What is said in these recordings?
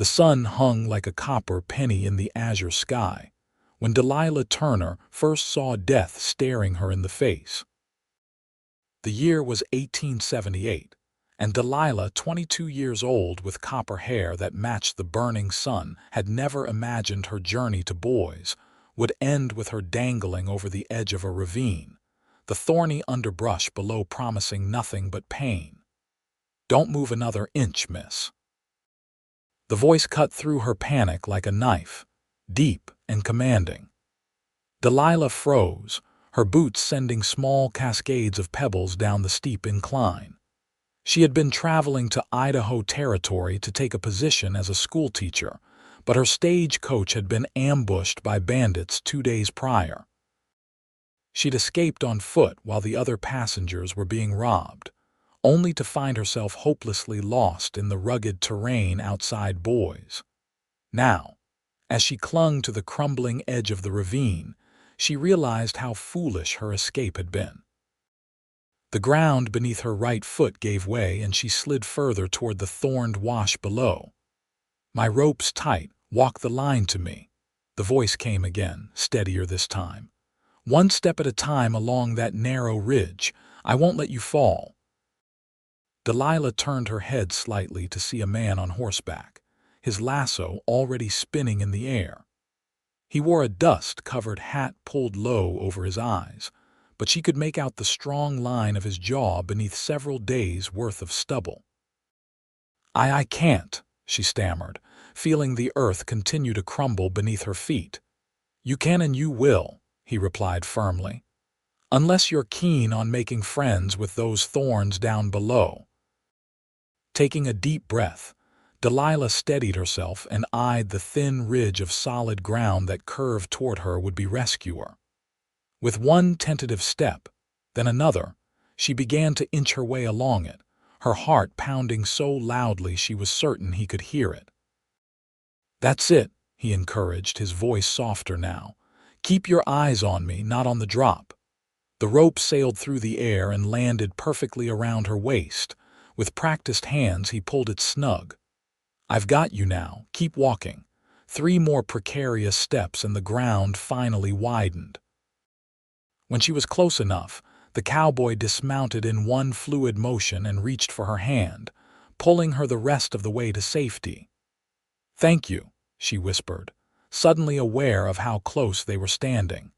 The sun hung like a copper penny in the azure sky when Delilah Turner first saw death staring her in the face. The year was 1878, and Delilah, 22 years old with copper hair that matched the burning sun, had never imagined her journey to Boise would end with her dangling over the edge of a ravine, the thorny underbrush below promising nothing but pain. "Don't move another inch, miss." The voice cut through her panic like a knife, deep and commanding. Delilah froze, her boots sending small cascades of pebbles down the steep incline. She had been traveling to Idaho Territory to take a position as a schoolteacher, but her stagecoach had been ambushed by bandits 2 days prior. She'd escaped on foot while the other passengers were being robbed, only to find herself hopelessly lost in the rugged terrain outside Boise. Now, as she clung to the crumbling edge of the ravine, she realized how foolish her escape had been. The ground beneath her right foot gave way and she slid further toward the thorned wash below. "My rope's tight, walk the line to me." The voice came again, steadier this time. "One step at a time along that narrow ridge. I won't let you fall." Delilah turned her head slightly to see a man on horseback, his lasso already spinning in the air. He wore a dust-covered hat pulled low over his eyes, but she could make out the strong line of his jaw beneath several days' worth of stubble. I can't," she stammered, feeling the earth continue to crumble beneath her feet. "You can and you will," he replied firmly, "unless you're keen on making friends with those thorns down below." Taking a deep breath, Delilah steadied herself and eyed the thin ridge of solid ground that curved toward her would-be rescuer. With one tentative step, then another, she began to inch her way along it, her heart pounding so loudly she was certain he could hear it. "That's it," he encouraged, his voice softer now. "Keep your eyes on me, not on the drop." The rope sailed through the air and landed perfectly around her waist. With practiced hands, he pulled it snug. "I've got you now. Keep walking." 3 more precarious steps and the ground finally widened. When she was close enough, the cowboy dismounted in one fluid motion and reached for her hand, pulling her the rest of the way to safety. "Thank you," she whispered, suddenly aware of how close they were standing.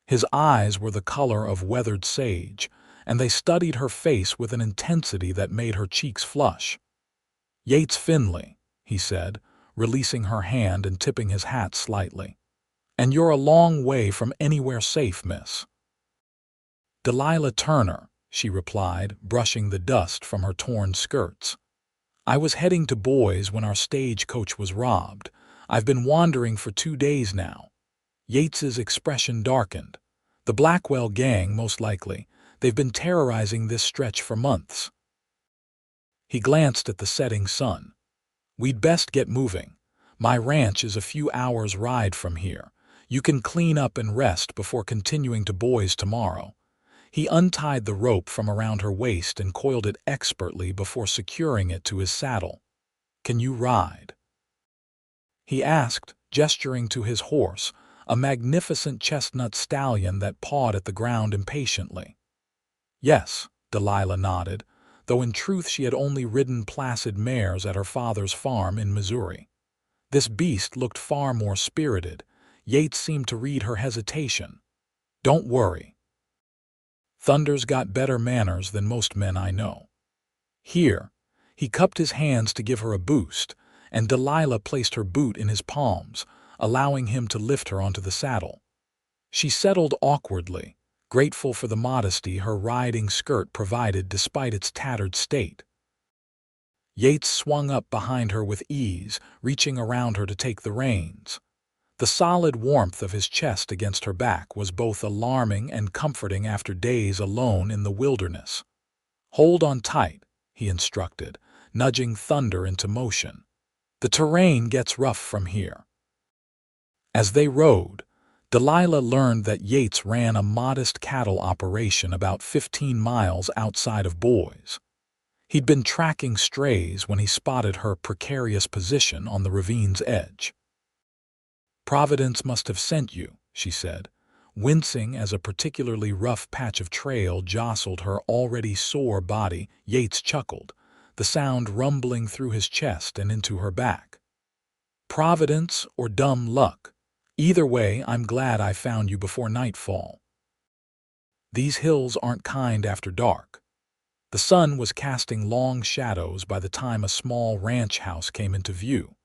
His eyes were the color of weathered sage, and they studied her face with an intensity that made her cheeks flush. "Yates Finley," he said, releasing her hand and tipping his hat slightly. "And you're a long way from anywhere safe, miss." "Delilah Turner," she replied, brushing the dust from her torn skirts. "I was heading to Boise when our stagecoach was robbed. I've been wandering for 2 days now." Yates's expression darkened. "The Blackwell gang, most likely. They've been terrorizing this stretch for months." He glanced at the setting sun. "We'd best get moving. My ranch is a few hours' ride from here. You can clean up and rest before continuing to Boise tomorrow." He untied the rope from around her waist and coiled it expertly before securing it to his saddle. "Can you ride?" he asked, gesturing to his horse, a magnificent chestnut stallion that pawed at the ground impatiently. "Yes," Delilah nodded, though in truth she had only ridden placid mares at her father's farm in Missouri. This beast looked far more spirited. Yates seemed to read her hesitation. "Don't worry. Thunder's got better manners than most men I know." Here, he cupped his hands to give her a boost, and Delilah placed her boot in his palms, allowing him to lift her onto the saddle. She settled awkwardly, grateful for the modesty her riding skirt provided despite its tattered state. Yates swung up behind her with ease, reaching around her to take the reins. The solid warmth of his chest against her back was both alarming and comforting after days alone in the wilderness. "Hold on tight," he instructed, nudging Thunder into motion. "The terrain gets rough from here." As they rode, Delilah learned that Yates ran a modest cattle operation about 15 miles outside of Boise. He'd been tracking strays when he spotted her precarious position on the ravine's edge. "Providence must have sent you," she said, wincing as a particularly rough patch of trail jostled her already sore body. Yates chuckled, the sound rumbling through his chest and into her back. "Providence or dumb luck. Either way, I'm glad I found you before nightfall. These hills aren't kind after dark." The sun was casting long shadows by the time a small ranch house came into view.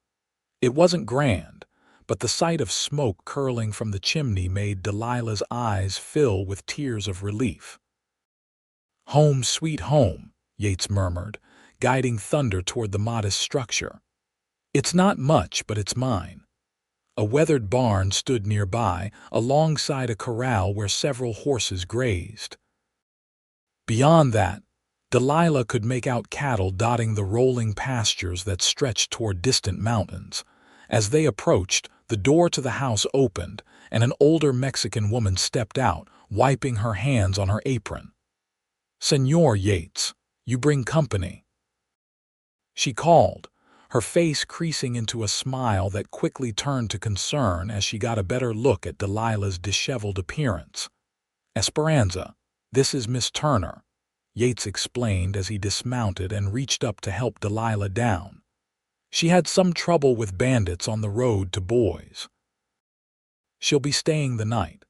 It wasn't grand, but the sight of smoke curling from the chimney made Delilah's eyes fill with tears of relief. "Home, sweet home," Yates murmured, guiding Thunder toward the modest structure. "It's not much, but it's mine." A weathered barn stood nearby, alongside a corral where several horses grazed. Beyond that, Delilah could make out cattle dotting the rolling pastures that stretched toward distant mountains. As they approached, the door to the house opened, and an older Mexican woman stepped out, wiping her hands on her apron. "Senor Yates, you bring company," she called, her face creasing into a smile that quickly turned to concern as she got a better look at Delilah's disheveled appearance. "Esperanza, this is Miss Turner," Yates explained as he dismounted and reached up to help Delilah down. "She had some trouble with bandits on the road to Boise. She'll be staying the night."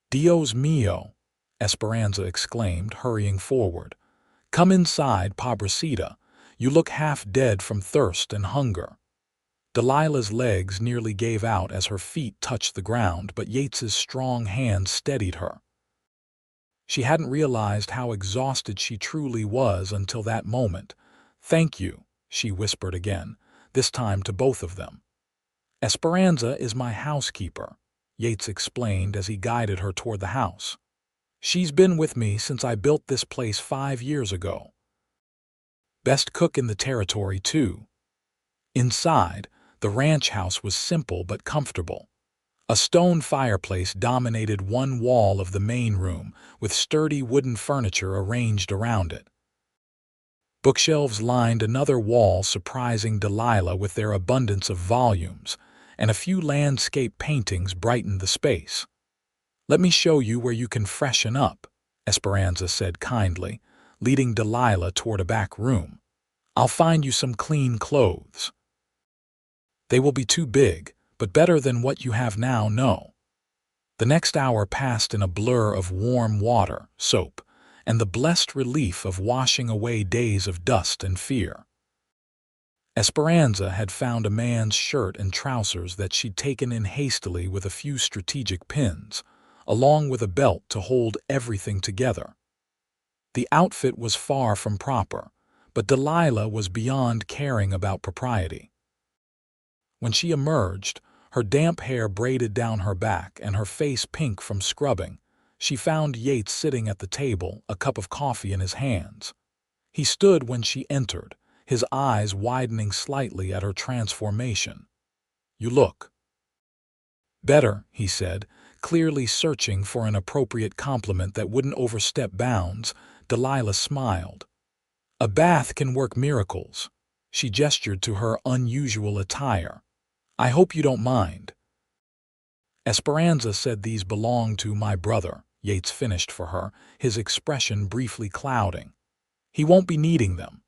"Dios mío," Esperanza exclaimed, hurrying forward. "Come inside, pobrecita. You look half dead from thirst and hunger." Delilah's legs nearly gave out as her feet touched the ground, but Yates's strong hand steadied her. She hadn't realized how exhausted she truly was until that moment. "Thank you," she whispered again, this time to both of them. "Esperanza is my housekeeper," Yates explained as he guided her toward the house. "She's been with me since I built this place 5 years ago. Best cook in the territory, too." Inside, the ranch house was simple but comfortable. A stone fireplace dominated one wall of the main room, with sturdy wooden furniture arranged around it. Bookshelves lined another wall, surprising Delilah with their abundance of volumes, and a few landscape paintings brightened the space. "Let me show you where you can freshen up," Esperanza said kindly, leading Delilah toward a back room. "I'll find you some clean clothes. They will be too big, but better than what you have now, no." The next hour passed in a blur of warm water, soap, and the blessed relief of washing away days of dust and fear. Esperanza had found a man's shirt and trousers that she'd taken in hastily with a few strategic pins, along with a belt to hold everything together. The outfit was far from proper, but Delilah was beyond caring about propriety. When she emerged, her damp hair braided down her back and her face pink from scrubbing, she found Yates sitting at the table, a cup of coffee in his hands. He stood when she entered, his eyes widening slightly at her transformation. "You look better," he said, clearly searching for an appropriate compliment that wouldn't overstep bounds. Delilah smiled. "A bath can work miracles." She gestured to her unusual attire. "I hope you don't mind." "Esperanza said these belong to my brother," Yates finished for her, his expression briefly clouding. "He won't be needing them."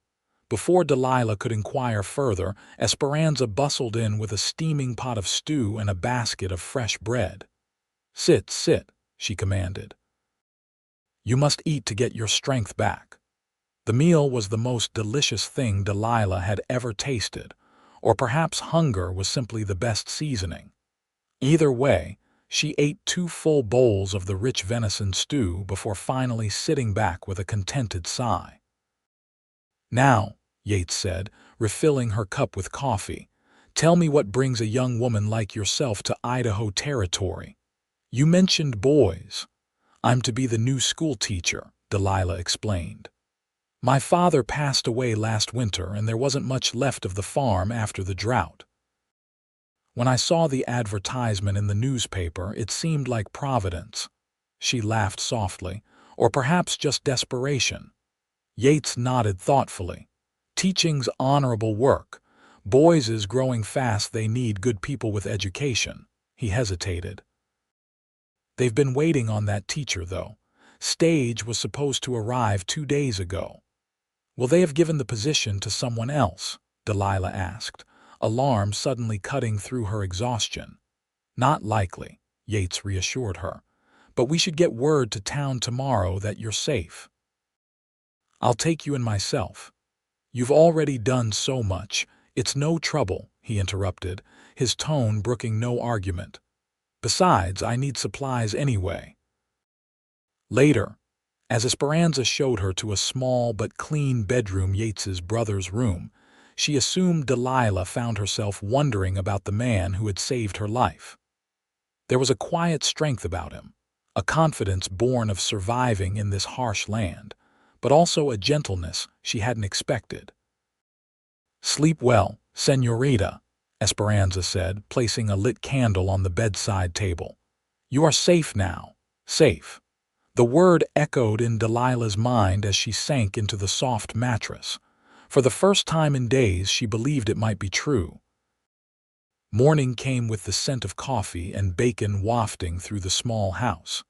Before Delilah could inquire further, Esperanza bustled in with a steaming pot of stew and a basket of fresh bread. "Sit, sit," she commanded. "You must eat to get your strength back." The meal was the most delicious thing Delilah had ever tasted, or perhaps hunger was simply the best seasoning. Either way, she ate 2 full bowls of the rich venison stew before finally sitting back with a contented sigh. "Now," Yates said, refilling her cup with coffee, "tell me what brings a young woman like yourself to Idaho territory. You mentioned boys." "I'm to be the new schoolteacher," Delilah explained. "My father passed away last winter and there wasn't much left of the farm after the drought. When I saw the advertisement in the newspaper, it seemed like Providence." She laughed softly, "or perhaps just desperation." Yates nodded thoughtfully. Teaching's honorable work. Boise's growing fast, they need good people with education. He hesitated. They've been waiting on that teacher, though. Stage was supposed to arrive 2 days ago. Will they have given the position to someone else? Delilah asked, alarm suddenly cutting through her exhaustion. Not likely, Yates reassured her. But we should get word to town tomorrow that you're safe. I'll take you in myself. You've already done so much. It's no trouble, he interrupted, his tone brooking no argument. Besides, I need supplies anyway. Later, as Esperanza showed her to a small but clean bedroom, Yates's brother's room, she assumed Delilah found herself wondering about the man who had saved her life. There was a quiet strength about him, a confidence born of surviving in this harsh land, but also a gentleness she hadn't expected. "Sleep well, señorita," Esperanza said, placing a lit candle on the bedside table. "You are safe now. Safe." The word echoed in Delilah's mind as she sank into the soft mattress. For the first time in days, she believed it might be true. Morning came with the scent of coffee and bacon wafting through the small house.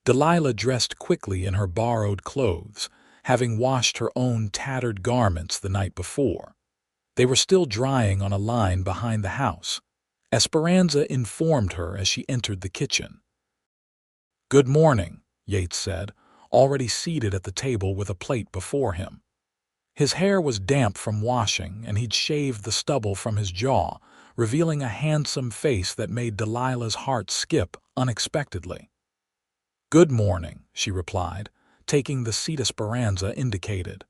Delilah dressed quickly in her borrowed clothes, having washed her own tattered garments the night before. They were still drying on a line behind the house. Esperanza informed her as she entered the kitchen. "Good morning," Yates said, already seated at the table with a plate before him. His hair was damp from washing, and he'd shaved the stubble from his jaw, revealing a handsome face that made Delilah's heart skip unexpectedly. "Good morning," she replied, taking the seat Esperanza indicated.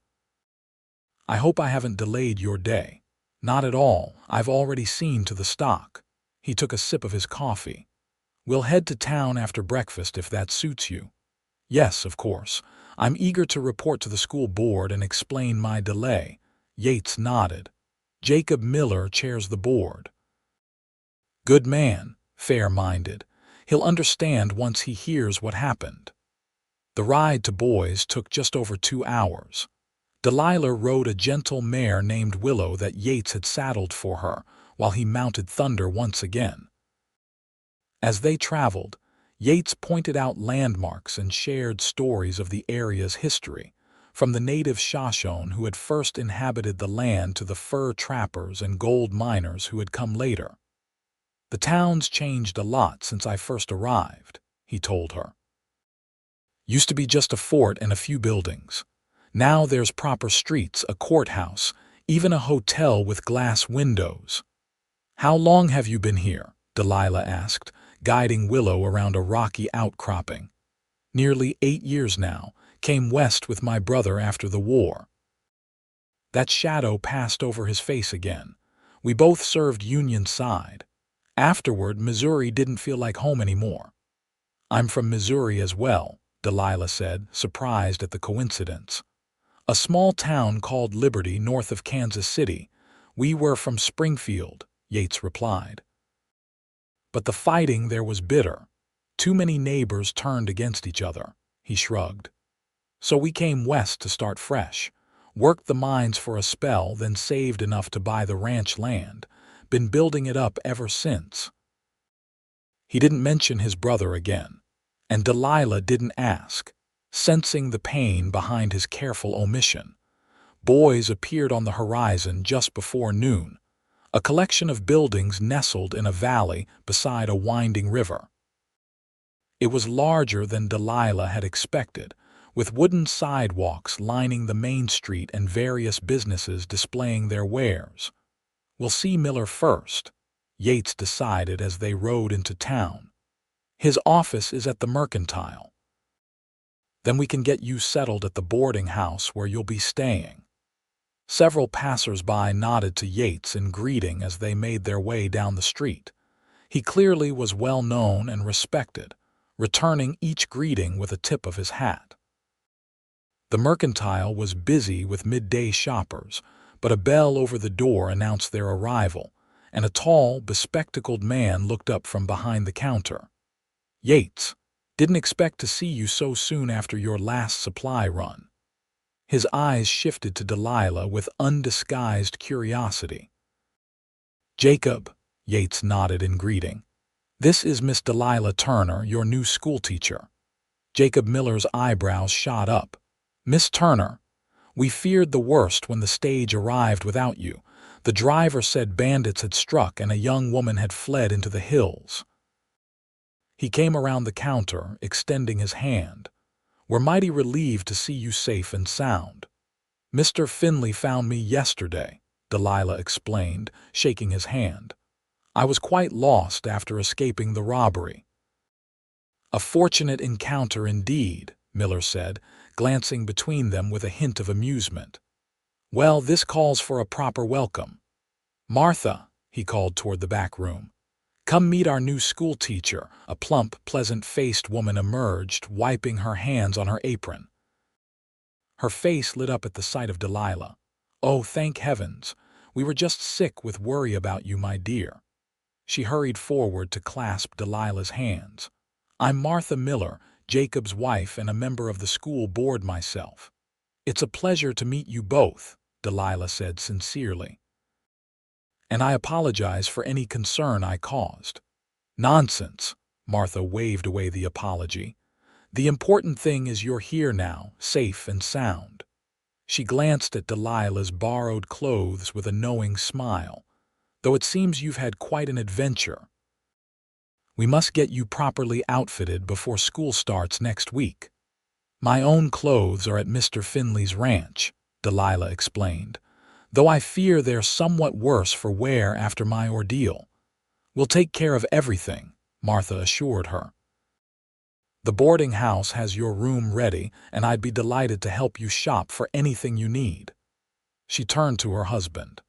"I hope I haven't delayed your day." "Not at all. I've already seen to the stock." He took a sip of his coffee. "We'll head to town after breakfast if that suits you." "Yes, of course. I'm eager to report to the school board and explain my delay." Yates nodded. "Jacob Miller chairs the board." "Good man, fair-minded. He'll understand once he hears what happened." The ride to Boise took just over 2 hours. Delilah rode a gentle mare named Willow that Yates had saddled for her, while he mounted Thunder once again. As they traveled, Yates pointed out landmarks and shared stories of the area's history, from the native Shoshone who had first inhabited the land to the fur trappers and gold miners who had come later. "The town's changed a lot since I first arrived," he told her. "Used to be just a fort and a few buildings. Now there's proper streets, a courthouse, even a hotel with glass windows." "How long have you been here?" Delilah asked, guiding Willow around a rocky outcropping. "Nearly 8 years now. Came west with my brother after the war." That shadow passed over his face again. "We both served Union side. Afterward, Missouri didn't feel like home anymore." "I'm from Missouri as well," Delilah said, surprised at the coincidence. "A small town called Liberty north of Kansas City. We were from Springfield," Yates replied. "But the fighting there was bitter. Too many neighbors turned against each other," he shrugged. "So we came west to start fresh. Worked the mines for a spell, then saved enough to buy the ranch land. Been building it up ever since." He didn't mention his brother again, and Delilah didn't ask, sensing the pain behind his careful omission. Boise appeared on the horizon just before noon, a collection of buildings nestled in a valley beside a winding river. It was larger than Delilah had expected, with wooden sidewalks lining the main street and various businesses displaying their wares. "We'll see Miller first," Yates decided as they rode into town. "His office is at the Mercantile. Then we can get you settled at the boarding house where you'll be staying." Several passers-by nodded to Yates in greeting as they made their way down the street. He clearly was well known and respected, returning each greeting with a tip of his hat. The Mercantile was busy with midday shoppers, but a bell over the door announced their arrival, and a tall, bespectacled man looked up from behind the counter. "Yates, didn't expect to see you so soon after your last supply run." His eyes shifted to Delilah with undisguised curiosity. "Jacob," Yates nodded in greeting. "This is Miss Delilah Turner, your new schoolteacher." Jacob Miller's eyebrows shot up. "Miss Turner, we feared the worst when the stage arrived without you. The driver said bandits had struck and a young woman had fled into the hills." He came around the counter, extending his hand. "We're mighty relieved to see you safe and sound." "Mr. Finley found me yesterday," Delilah explained, shaking his hand. "I was quite lost after escaping the robbery." "A fortunate encounter indeed," Miller said, glancing between them with a hint of amusement. "Well, this calls for a proper welcome. Martha," he called toward the back room, "come meet our new schoolteacher." A plump, pleasant-faced woman emerged, wiping her hands on her apron. Her face lit up at the sight of Delilah. "Oh, thank heavens! We were just sick with worry about you, my dear." She hurried forward to clasp Delilah's hands. "I'm Martha Miller, Jacob's wife and a member of the school board myself." "It's a pleasure to meet you both," Delilah said sincerely. "And I apologize for any concern I caused." "Nonsense," Martha waved away the apology. "The important thing is you're here now, safe and sound." She glanced at Delilah's borrowed clothes with a knowing smile. "Though it seems you've had quite an adventure. We must get you properly outfitted before school starts next week." "My own clothes are at Mr. Finley's ranch," Delilah explained, "though I fear they're somewhat worse for wear after my ordeal." "We'll take care of everything," Martha assured her. "The boarding house has your room ready, and I'd be delighted to help you shop for anything you need." She turned to her husband.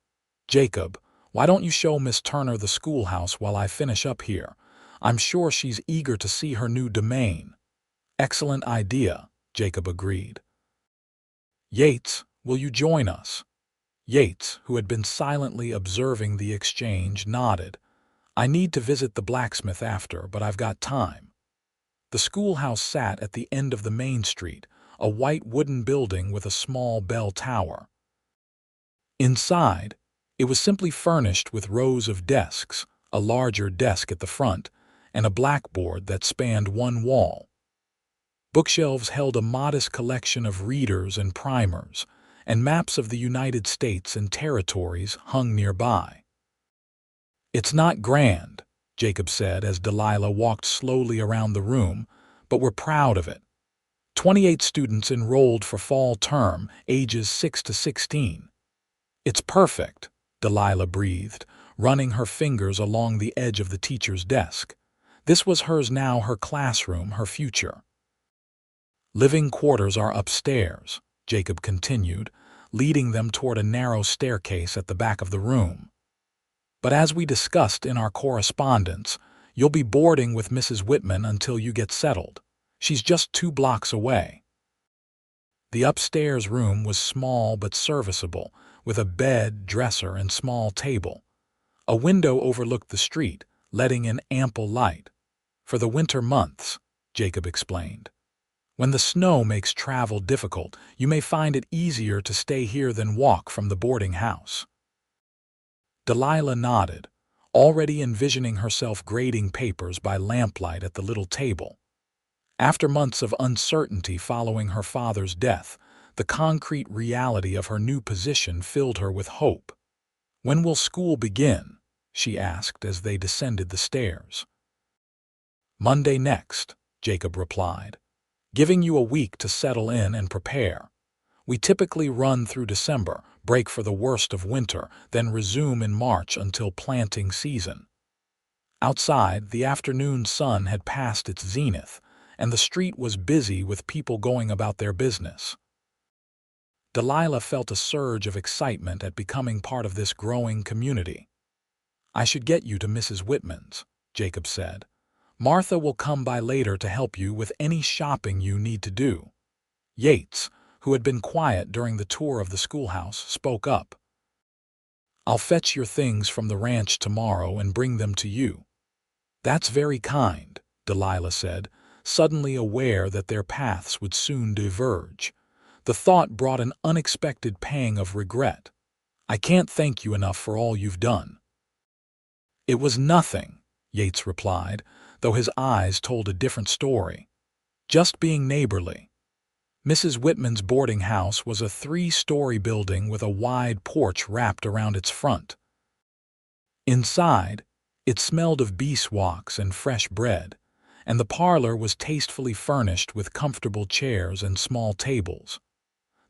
"Jacob, why don't you show Miss Turner the schoolhouse while I finish up here? I'm sure she's eager to see her new domain." "Excellent idea," Jacob agreed. "Yates, will you join us?" Yates, who had been silently observing the exchange, nodded. "I need to visit the blacksmith after, but I've got time." The schoolhouse sat at the end of the main street, a white wooden building with a small bell tower. Inside, it was simply furnished with rows of desks, a larger desk at the front, and a blackboard that spanned one wall. Bookshelves held a modest collection of readers and primers, and maps of the United States and territories hung nearby. "It's not grand," Jacob said as Delilah walked slowly around the room, "but we're proud of it. 28 students enrolled for fall term, ages 6 to 16. "It's perfect," Delilah breathed, running her fingers along the edge of the teacher's desk. This was hers now, her classroom, her future. "Living quarters are upstairs," Jacob continued, leading them toward a narrow staircase at the back of the room. "But as we discussed in our correspondence, you'll be boarding with Mrs. Whitman until you get settled. She's just 2 blocks away." The upstairs room was small but serviceable, with a bed, dresser, and small table. A window overlooked the street, letting in ample light. "For the winter months," Jacob explained. "When the snow makes travel difficult, you may find it easier to stay here than walk from the boarding house." Delilah nodded, already envisioning herself grading papers by lamplight at the little table. After months of uncertainty following her father's death, the concrete reality of her new position filled her with hope. "When will school begin?" she asked as they descended the stairs. "Monday next," Jacob replied, "giving you a week to settle in and prepare. We typically run through December, break for the worst of winter, then resume in March until planting season." Outside, the afternoon sun had passed its zenith, and the street was busy with people going about their business. Delilah felt a surge of excitement at becoming part of this growing community. "I should get you to Mrs. Whitman's," Jacob said. "Martha will come by later to help you with any shopping you need to do." Yates, who had been quiet during the tour of the schoolhouse, spoke up. "I'll fetch your things from the ranch tomorrow and bring them to you." "That's very kind," Delilah said, suddenly aware that their paths would soon diverge. The thought brought an unexpected pang of regret. I can't thank you enough for all you've done. It was nothing, Yates replied, though his eyes told a different story. Just being neighborly. Mrs. Whitman's boarding house was a 3-story building with a wide porch wrapped around its front. Inside, it smelled of beeswax and fresh bread, and the parlor was tastefully furnished with comfortable chairs and small tables.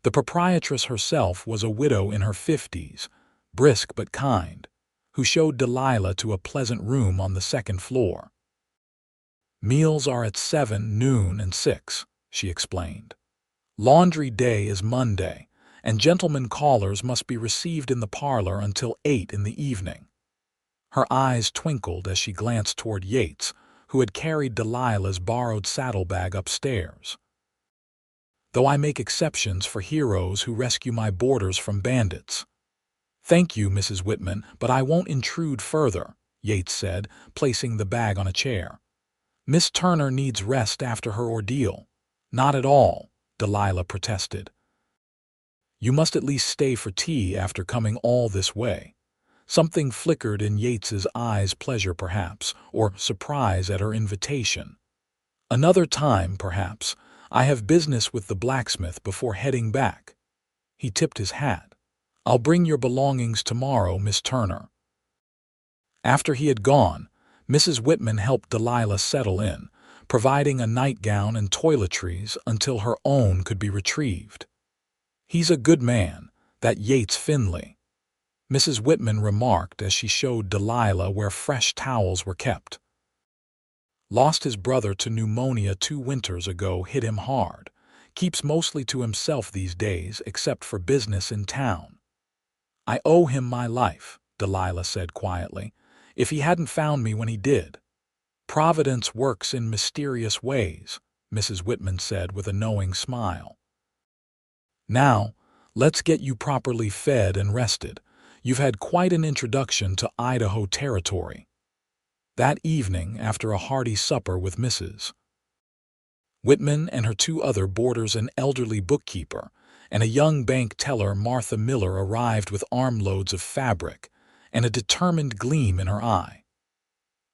The proprietress herself was a widow in her 50s, brisk but kind, who showed Delilah to a pleasant room on the 2nd floor. Meals are at 7, noon, and 6, she explained. Laundry day is Monday, and gentlemen callers must be received in the parlor until 8 in the evening. Her eyes twinkled as she glanced toward Yates, who had carried Delilah's borrowed saddlebag upstairs. Though I make exceptions for heroes who rescue my boarders from bandits. Thank you, Mrs. Whitman, but I won't intrude further, Yates said, placing the bag on a chair. Miss Turner needs rest after her ordeal. Not at all, Delilah protested. You must at least stay for tea after coming all this way. Something flickered in Yates's eyes, pleasure perhaps, or surprise at her invitation. Another time, perhaps. I have business with the blacksmith before heading back. He tipped his hat. I'll bring your belongings tomorrow, Miss Turner. After he had gone, Mrs. Whitman helped Delilah settle in, providing a nightgown and toiletries until her own could be retrieved. He's a good man, that Yates Finley, Mrs. Whitman remarked as she showed Delilah where fresh towels were kept. Lost his brother to pneumonia 2 winters ago, hit him hard. Keeps mostly to himself these days except for business in town. I owe him my life, Delilah said quietly, if he hadn't found me when he did. Providence works in mysterious ways, Mrs. Whitman said with a knowing smile. Now, let's get you properly fed and rested. You've had quite an introduction to Idaho territory. That evening, after a hearty supper with Mrs. Whitman and her 2 other boarders, an elderly bookkeeper, and a young bank teller, Martha Miller, arrived with armloads of fabric and a determined gleam in her eye.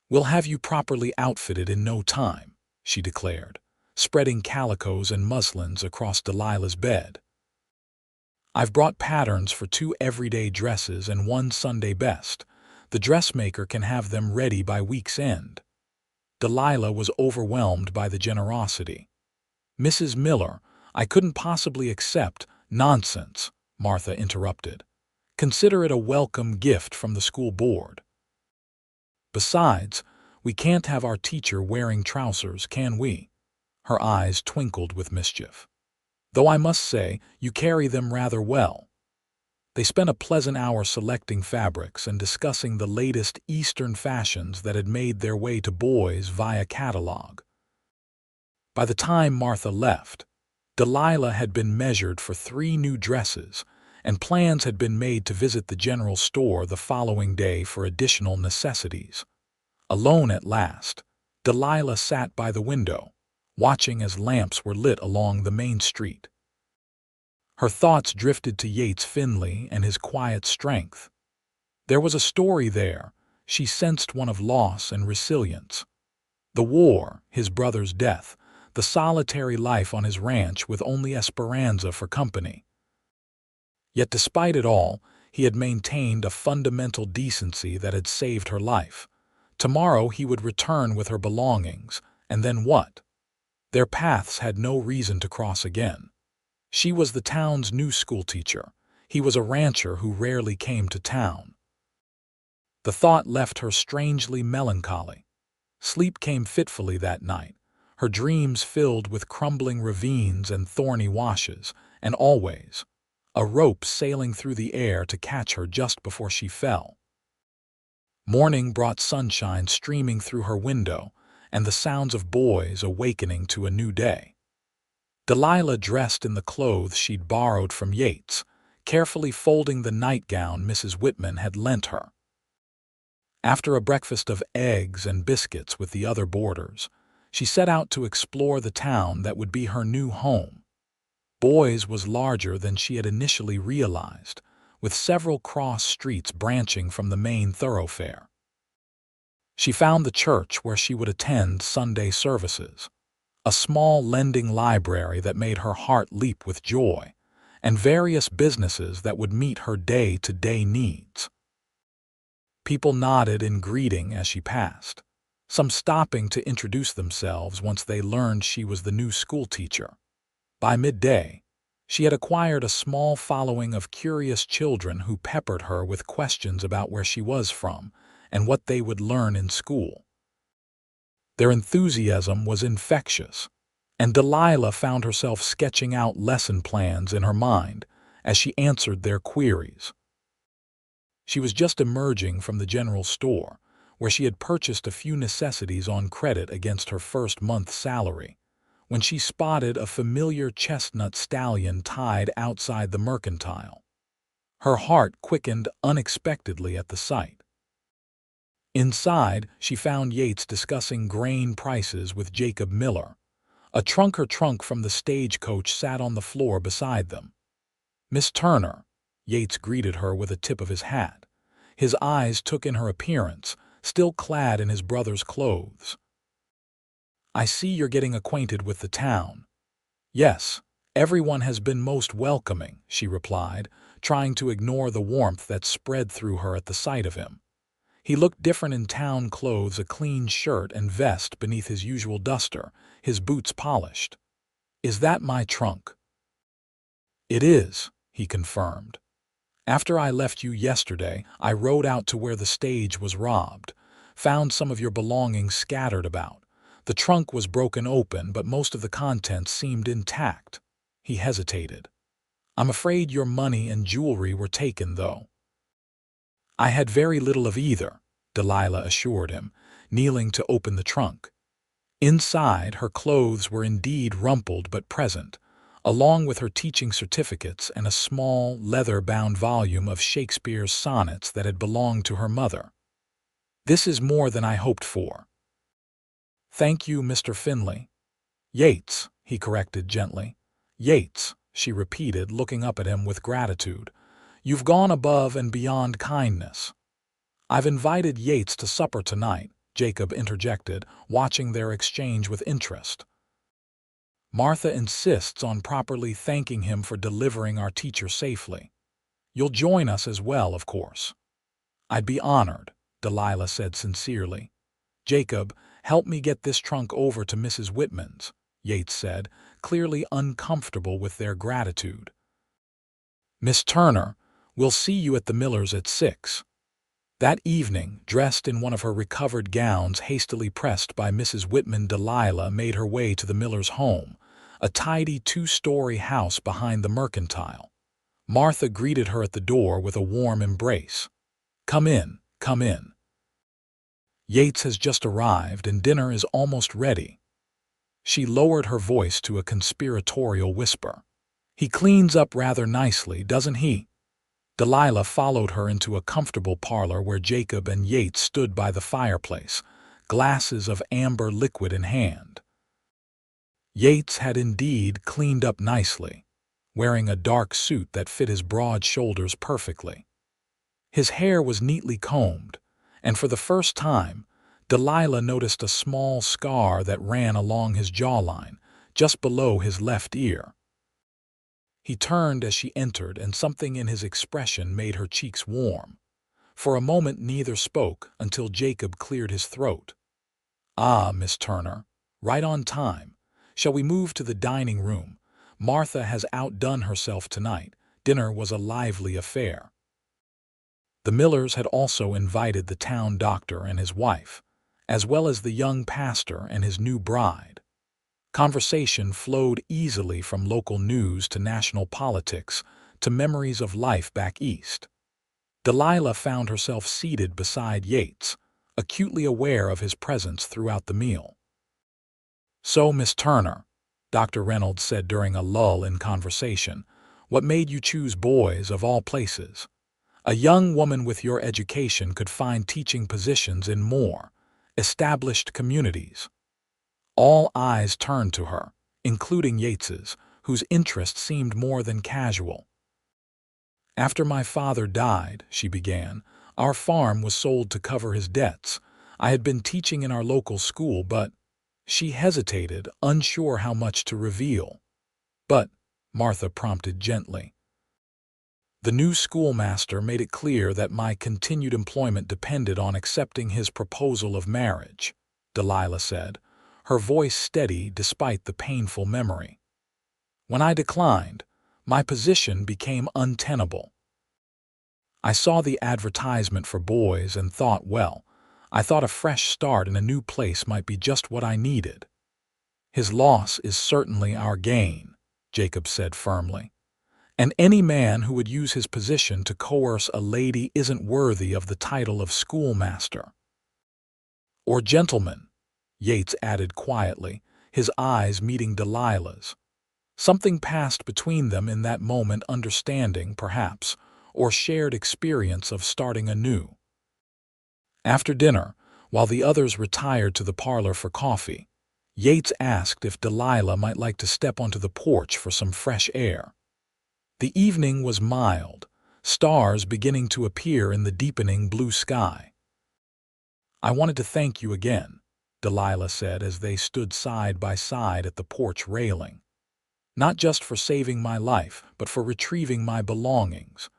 We'll have you properly outfitted in no time, she declared, spreading calicos and muslins across Delilah's bed. I've brought patterns for 2 everyday dresses and 1 Sunday best. The dressmaker can have them ready by week's end. Delilah was overwhelmed by the generosity. Mrs. Miller, I couldn't possibly accept. Nonsense, Martha interrupted. Consider it a welcome gift from the school board. Besides, we can't have our teacher wearing trousers, can we? Her eyes twinkled with mischief. Though I must say, you carry them rather well. They spent a pleasant hour selecting fabrics and discussing the latest Eastern fashions that had made their way to Boise via catalog. By the time Martha left, Delilah had been measured for 3 new dresses, and plans had been made to visit the general store the following day for additional necessities. Alone at last, Delilah sat by the window, watching as lamps were lit along the main street. Her thoughts drifted to Yates Finley and his quiet strength. There was a story there. She sensed one of loss and resilience. The war, his brother's death, the solitary life on his ranch with only Esperanza for company. Yet despite it all, he had maintained a fundamental decency that had saved her life. Tomorrow he would return with her belongings, and then what? Their paths had no reason to cross again. She was the town's new schoolteacher. He was a rancher who rarely came to town. The thought left her strangely melancholy. Sleep came fitfully that night, her dreams filled with crumbling ravines and thorny washes, and always a rope sailing through the air to catch her just before she fell. Morning brought sunshine streaming through her window, and the sounds of boys awakening to a new day. Delilah dressed in the clothes she'd borrowed from Yates, carefully folding the nightgown Mrs. Whitman had lent her. After a breakfast of eggs and biscuits with the other boarders, she set out to explore the town that would be her new home. Boise was larger than she had initially realized, with several cross streets branching from the main thoroughfare. She found the church where she would attend Sunday services, a small lending library that made her heart leap with joy, and various businesses that would meet her day-to-day needs. People nodded in greeting as she passed, some stopping to introduce themselves once they learned she was the new schoolteacher. By midday, she had acquired a small following of curious children who peppered her with questions about where she was from and what they would learn in school. Their enthusiasm was infectious, and Delilah found herself sketching out lesson plans in her mind as she answered their queries. She was just emerging from the general store, where she had purchased a few necessities on credit against her first month's salary, when she spotted a familiar chestnut stallion tied outside the mercantile. Her heart quickened unexpectedly at the sight. Inside, she found Yates discussing grain prices with Jacob Miller. A trunk from the stagecoach sat on the floor beside them. "Miss Turner," Yates greeted her with a tip of his hat. His eyes took in her appearance, still clad in his brother's clothes. "I see you're getting acquainted with the town." "Yes, everyone has been most welcoming," she replied, trying to ignore the warmth that spread through her at the sight of him. He looked different in town clothes, a clean shirt and vest beneath his usual duster, his boots polished. "Is that my trunk?" "It is," he confirmed. "After I left you yesterday, I rode out to where the stage was robbed, found some of your belongings scattered about. The trunk was broken open, but most of the contents seemed intact." He hesitated. "I'm afraid your money and jewelry were taken, though." "I had very little of either," Delilah assured him, kneeling to open the trunk. Inside, her clothes were indeed rumpled but present, along with her teaching certificates and a small, leather-bound volume of Shakespeare's sonnets that had belonged to her mother. "This is more than I hoped for." "Thank you, Mr. Finley." "Yates," he corrected gently. "Yates," she repeated, looking up at him with gratitude. "You've gone above and beyond kindness." "I've invited Yates to supper tonight," Jacob interjected, watching their exchange with interest. "Martha insists on properly thanking him for delivering our teacher safely. You'll join us as well, of course." "I'd be honored," Delilah said sincerely. "Jacob, help me get this trunk over to Mrs. Whitman's," Yates said, clearly uncomfortable with their gratitude. "Miss Turner, we'll see you at the Millers at 6. That evening, dressed in one of her recovered gowns hastily pressed by Mrs. Whitman, Delilah made her way to the Millers' home, a tidy 2-story house behind the mercantile. Martha greeted her at the door with a warm embrace. "Come in, come in. Yates has just arrived and dinner is almost ready." She lowered her voice to a conspiratorial whisper. "He cleans up rather nicely, doesn't he?" Delilah followed her into a comfortable parlor where Jacob and Yates stood by the fireplace, glasses of amber liquid in hand. Yates had indeed cleaned up nicely, wearing a dark suit that fit his broad shoulders perfectly. His hair was neatly combed, and for the first time, Delilah noticed a small scar that ran along his jawline, just below his left ear. He turned as she entered, and something in his expression made her cheeks warm. For a moment neither spoke until Jacob cleared his throat. "Ah, Miss Turner, right on time. Shall we move to the dining room? Martha has outdone herself tonight. Dinner was a lively affair." The Millers had also invited the town doctor and his wife, as well as the young pastor and his new bride. Conversation flowed easily from local news to national politics to memories of life back east. Delilah found herself seated beside Yates, acutely aware of his presence throughout the meal. "So, Miss Turner," Dr. Reynolds said during a lull in conversation, "what made you choose Boise of all places? A young woman with your education could find teaching positions in more established communities." All eyes turned to her, including Yates's, whose interest seemed more than casual. "After my father died," she began, "our farm was sold to cover his debts. I had been teaching in our local school, but—" She hesitated, unsure how much to reveal. "But," Martha prompted gently, "the new schoolmaster made it clear that my continued employment depended on accepting his proposal of marriage," Delilah said, her voice steady despite the painful memory. "When I declined, my position became untenable. I saw the advertisement for boys and thought, well, I thought a fresh start in a new place might be just what I needed." "His loss is certainly our gain," Jacob said firmly. "And any man who would use his position to coerce a lady isn't worthy of the title of schoolmaster." "Or gentleman," Yates added quietly, his eyes meeting Delilah's. Something passed between them in that moment, understanding, perhaps, or shared experience of starting anew. After dinner, while the others retired to the parlor for coffee, Yates asked if Delilah might like to step onto the porch for some fresh air. The evening was mild, stars beginning to appear in the deepening blue sky. "I wanted to thank you again," Delilah said as they stood side by side at the porch railing. "Not just for saving my life, but for retrieving my belongings.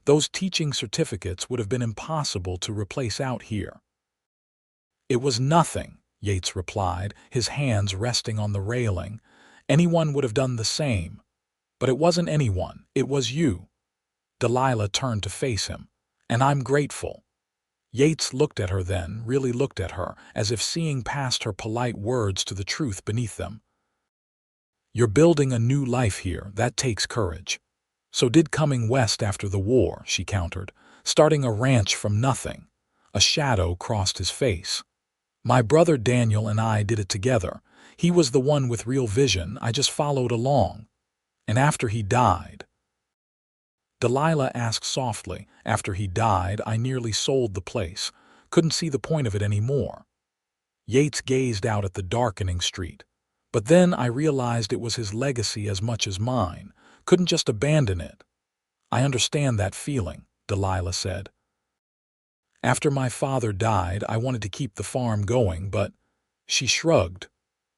Those teaching certificates would have been impossible to replace out here." "It was nothing," Yates replied, his hands resting on the railing. "Anyone would have done the same. But it wasn't anyone, it was you." Delilah turned to face him. "And I'm grateful." Yates looked at her then, really looked at her, as if seeing past her polite words to the truth beneath them. "You're building a new life here, that takes courage. So did coming west after the war," she countered, "starting a ranch from nothing." A shadow crossed his face. "My brother Daniel and I did it together. He was the one with real vision, I just followed along. And after he died—" Delilah asked softly, "After he died, I nearly sold the place. Couldn't see the point of it anymore." Yates gazed out at the darkening street. "But then I realized it was his legacy as much as mine. Couldn't just abandon it." "I understand that feeling," Delilah said. "After my father died, I wanted to keep the farm going, but—" She shrugged.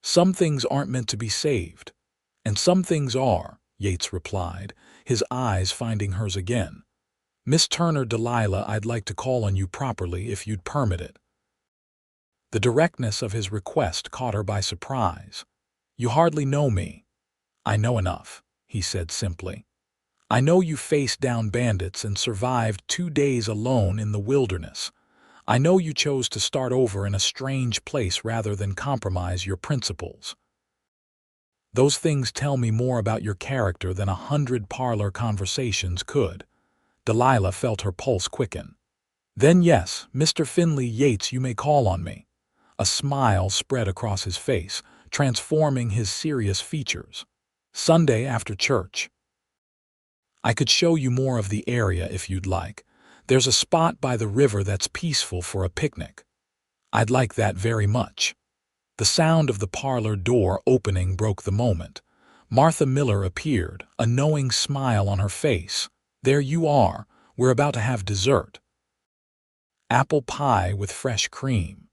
"Some things aren't meant to be saved. And some things are," Yates replied, his eyes finding hers again. "Miss Turner, Delilah, I'd like to call on you properly if you'd permit it." The directness of his request caught her by surprise. "You hardly know me." "I know enough," he said simply. "I know you faced down bandits and survived 2 days alone in the wilderness. I know you chose to start over in a strange place rather than compromise your principles. Those things tell me more about your character than 100 parlor conversations could." Delilah felt her pulse quicken. "Then yes, Mr. Finley Yates, you may call on me." A smile spread across his face, transforming his serious features. "Sunday after church. I could show you more of the area if you'd like. There's a spot by the river that's peaceful for a picnic." "I'd like that very much." The sound of the parlor door opening broke the moment. Martha Miller appeared, a knowing smile on her face. "There you are. We're about to have dessert. Apple pie with fresh cream."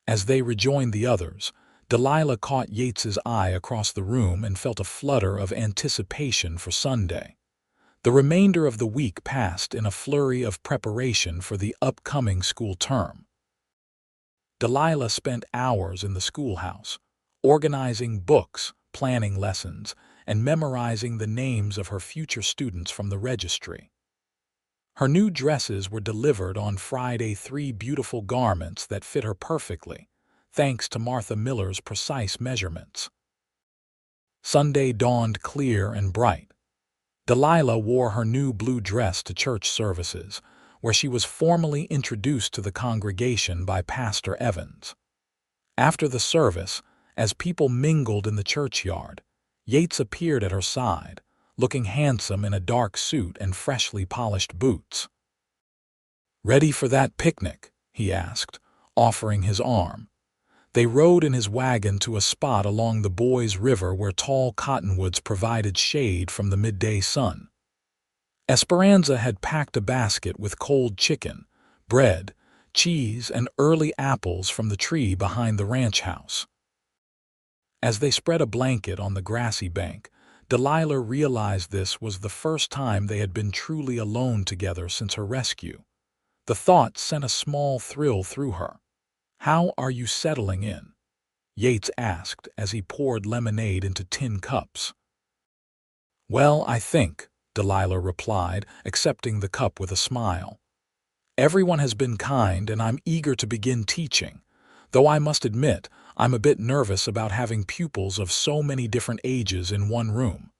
As they rejoined the others, Delilah caught Yates's eye across the room and felt a flutter of anticipation for Sunday. The remainder of the week passed in a flurry of preparation for the upcoming school term. Delilah spent hours in the schoolhouse, organizing books, planning lessons, and memorizing the names of her future students from the registry. Her new dresses were delivered on Friday, 3 beautiful garments that fit her perfectly, thanks to Martha Miller's precise measurements. Sunday dawned clear and bright. Delilah wore her new blue dress to church services, where she was formally introduced to the congregation by Pastor Evans. After the service, as people mingled in the churchyard, Yates appeared at her side, looking handsome in a dark suit and freshly polished boots. "Ready for that picnic?" he asked, offering his arm. They rode in his wagon to a spot along the Boise River where tall cottonwoods provided shade from the midday sun. Esperanza had packed a basket with cold chicken, bread, cheese, and early apples from the tree behind the ranch house. As they spread a blanket on the grassy bank, Delilah realized this was the first time they had been truly alone together since her rescue. The thought sent a small thrill through her. "How are you settling in?" Yates asked as he poured lemonade into tin cups. "Well, I think," Delilah replied, accepting the cup with a smile. "Everyone has been kind and I'm eager to begin teaching, though I must admit I'm a bit nervous about having pupils of so many different ages in one room."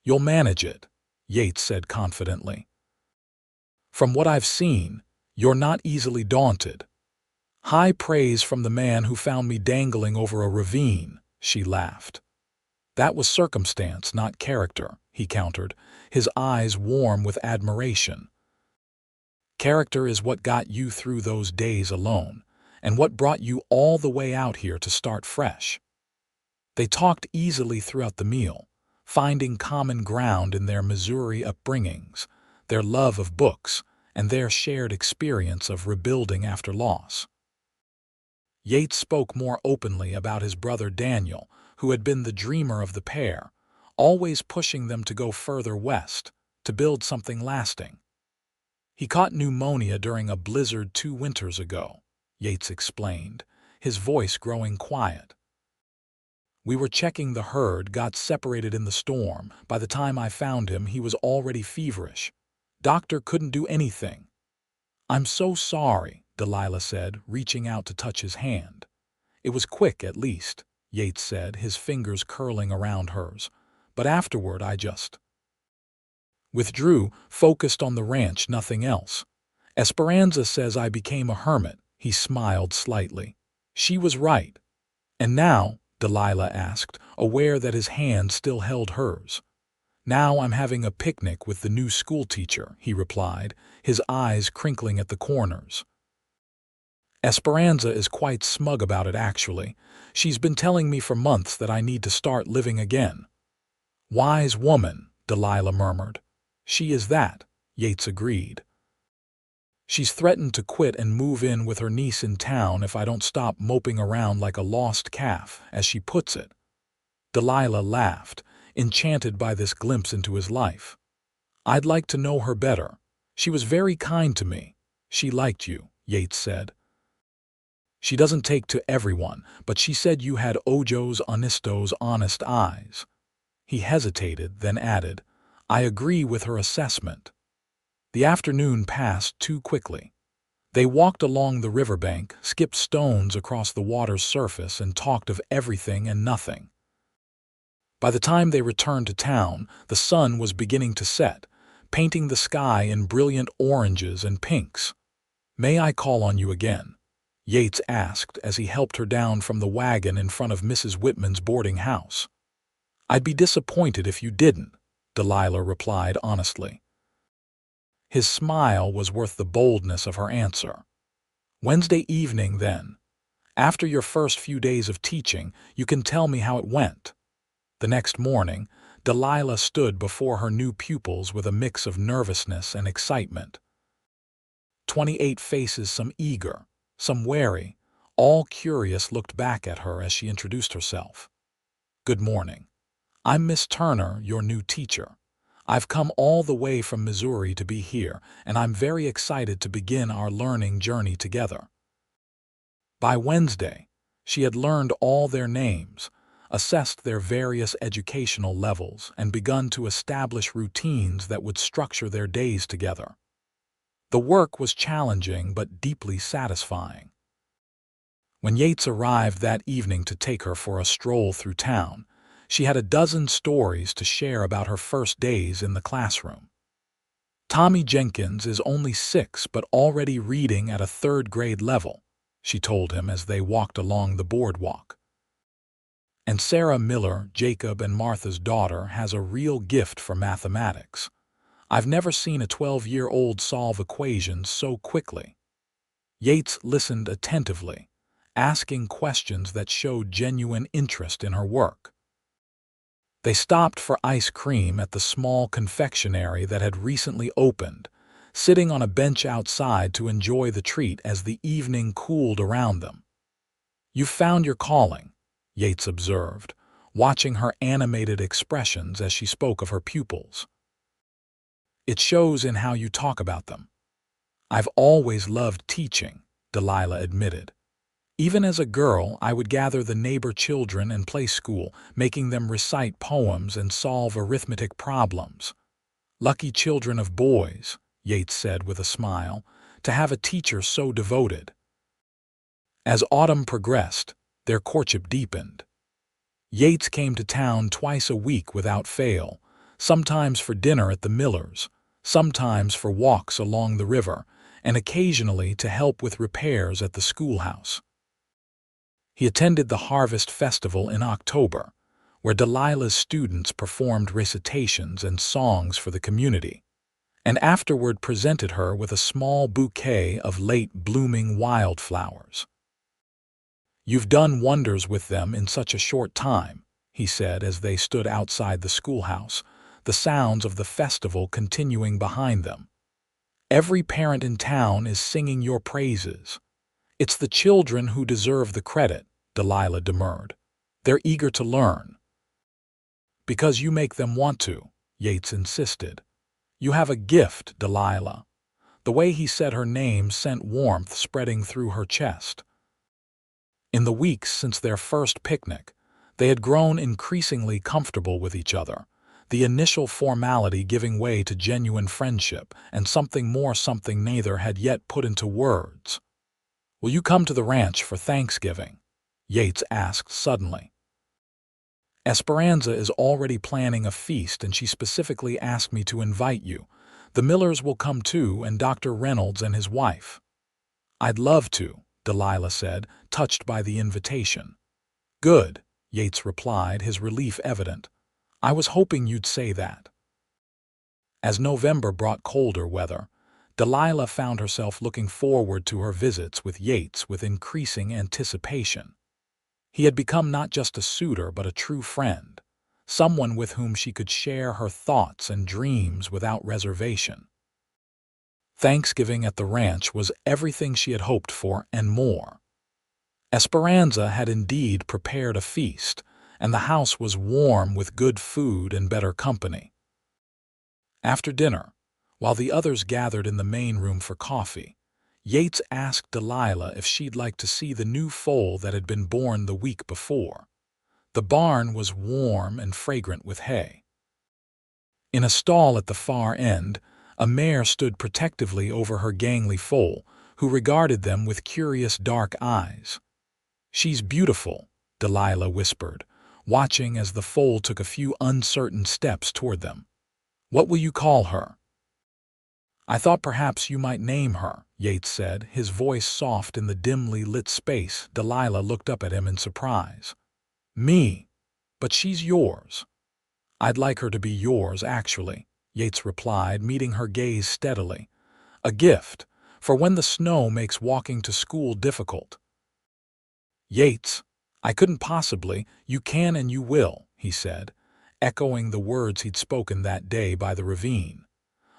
"You'll manage it," Yates said confidently. "From what I've seen, you're not easily daunted." "High praise from the man who found me dangling over a ravine," she laughed. "That was circumstance, not character," he countered, his eyes warm with admiration. "Character is what got you through those days alone, and what brought you all the way out here to start fresh." They talked easily throughout the meal, finding common ground in their Missouri upbringings, their love of books, and their shared experience of rebuilding after loss. Yates spoke more openly about his brother Daniel, who had been the dreamer of the pair, always pushing them to go further west, to build something lasting. "He caught pneumonia during a blizzard 2 winters ago," Yates explained, his voice growing quiet. "We were checking the herd, got separated in the storm. By the time I found him, he was already feverish. Doctor couldn't do anything." "I'm so sorry," Delilah said, reaching out to touch his hand. "It was quick, at least," Yates said, his fingers curling around hers. "But afterward I just withdrew, focused on the ranch, nothing else. Esperanza says I became a hermit," he smiled slightly. "She was right." "And now?" Delilah asked, aware that his hand still held hers. "Now I'm having a picnic with the new schoolteacher," he replied, his eyes crinkling at the corners. "Esperanza is quite smug about it, actually. She's been telling me for months that I need to start living again." "Wise woman," Delilah murmured. "She is that," Yates agreed. "She's threatened to quit and move in with her niece in town if I don't stop moping around like a lost calf, as she puts it." Delilah laughed, enchanted by this glimpse into his life. "I'd like to know her better. She was very kind to me." "She liked you," Yates said. "She doesn't take to everyone, but she said you had ojos honestos, honest eyes." He hesitated, then added, "I agree with her assessment." The afternoon passed too quickly. They walked along the riverbank, skipped stones across the water's surface, and talked of everything and nothing. By the time they returned to town, the sun was beginning to set, painting the sky in brilliant oranges and pinks. "May I call on you again?" Yates asked as he helped her down from the wagon in front of Mrs. Whitman's boarding house. "I'd be disappointed if you didn't," Delilah replied honestly. His smile was worth the boldness of her answer. "Wednesday evening, then. After your first few days of teaching, you can tell me how it went." The next morning, Delilah stood before her new pupils with a mix of nervousness and excitement. 28 faces, some eager, some wary, all curious, looked back at her as she introduced herself. "Good morning. I'm Miss Turner, your new teacher. I've come all the way from Missouri to be here, and I'm very excited to begin our learning journey together." By Wednesday, she had learned all their names, assessed their various educational levels, and begun to establish routines that would structure their days together. The work was challenging but deeply satisfying. When Yates arrived that evening to take her for a stroll through town, she had a dozen stories to share about her first days in the classroom. "Tommy Jenkins is only 6 but already reading at a 3rd grade level," she told him as they walked along the boardwalk. "And Sarah Miller, Jacob and Martha's daughter, has a real gift for mathematics. I've never seen a 12-year-old solve equations so quickly." Yates listened attentively, asking questions that showed genuine interest in her work. They stopped for ice cream at the small confectionery that had recently opened, sitting on a bench outside to enjoy the treat as the evening cooled around them. "You found your calling," Yates observed, watching her animated expressions as she spoke of her pupils. "It shows in how you talk about them." "I've always loved teaching," Delilah admitted. "Even as a girl, I would gather the neighbor children and play school, making them recite poems and solve arithmetic problems. Lucky children of boys," Yates said with a smile, "to have a teacher so devoted." As autumn progressed, their courtship deepened. Yates came to town twice a week without fail, sometimes for dinner at the Millers', sometimes for walks along the river, and occasionally to help with repairs at the schoolhouse. He attended the Harvest Festival in October, where Delilah's students performed recitations and songs for the community, and afterward presented her with a small bouquet of late-blooming wildflowers. "You've done wonders with them in such a short time," he said as they stood outside the schoolhouse, the sounds of the festival continuing behind them. "Every parent in town is singing your praises." "It's the children who deserve the credit," Delilah demurred. "They're eager to learn." "Because you make them want to," Yates insisted. "You have a gift, Delilah." The way he said her name sent warmth spreading through her chest. In the weeks since their first picnic, they had grown increasingly comfortable with each other, the initial formality giving way to genuine friendship and something neither had yet put into words. "Will you come to the ranch for Thanksgiving?" Yates asked suddenly. "Esperanza is already planning a feast and she specifically asked me to invite you. The Millers will come too, and Dr. Reynolds and his wife." "I'd love to," Delilah said, touched by the invitation. "Good," Yates replied, his relief evident. "I was hoping you'd say that." As November brought colder weather, Delilah found herself looking forward to her visits with Yates with increasing anticipation. He had become not just a suitor but a true friend, someone with whom she could share her thoughts and dreams without reservation. Thanksgiving at the ranch was everything she had hoped for and more. Esperanza had indeed prepared a feast, and the house was warm with good food and better company. After dinner, while the others gathered in the main room for coffee, Yates asked Delilah if she'd like to see the new foal that had been born the week before. The barn was warm and fragrant with hay. In a stall at the far end, a mare stood protectively over her gangly foal, who regarded them with curious dark eyes. "She's beautiful," Delilah whispered, watching as the foal took a few uncertain steps toward them. "What will you call her?" "I thought perhaps you might name her," Yates said, his voice soft in the dimly lit space. Delilah looked up at him in surprise. "Me? But she's yours." "I'd like her to be yours, actually," Yates replied, meeting her gaze steadily. "A gift, for when the snow makes walking to school difficult." "Yates, I couldn't possibly. You can and you will," he said, echoing the words he'd spoken that day by the ravine.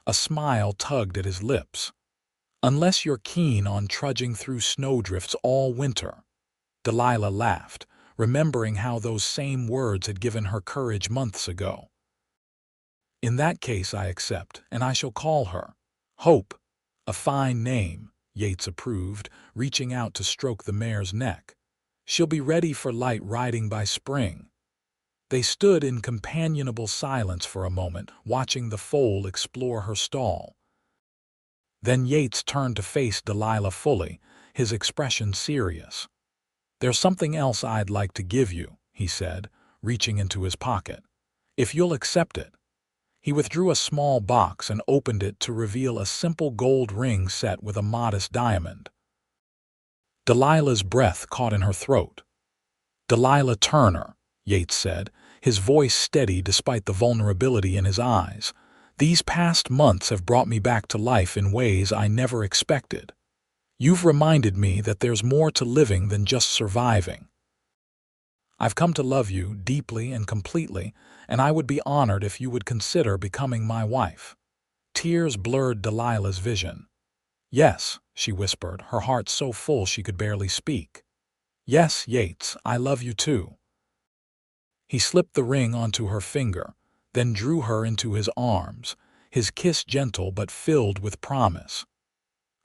A smile tugged at his lips. "Unless you're keen on trudging through snowdrifts all winter." Delilah laughed, remembering how those same words had given her courage months ago. "In that case I accept, and I shall call her Hope." "A fine name," Yates approved, reaching out to stroke the mare's neck. "She'll be ready for light riding by spring." They stood in companionable silence for a moment, watching the foal explore her stall. Then Yates turned to face Delilah fully, his expression serious. "There's something else I'd like to give you," he said, reaching into his pocket. "If you'll accept it." He withdrew a small box and opened it to reveal a simple gold ring set with a modest diamond. Delilah's breath caught in her throat. "Delilah Turner," Yates said, his voice steady despite the vulnerability in his eyes. "These past months have brought me back to life in ways I never expected. You've reminded me that there's more to living than just surviving. I've come to love you deeply and completely, and I would be honored if you would consider becoming my wife." Tears blurred Delilah's vision. "Yes," she whispered, her heart so full she could barely speak. "Yes, Yates, I love you too." He slipped the ring onto her finger, then drew her into his arms, his kiss gentle but filled with promise.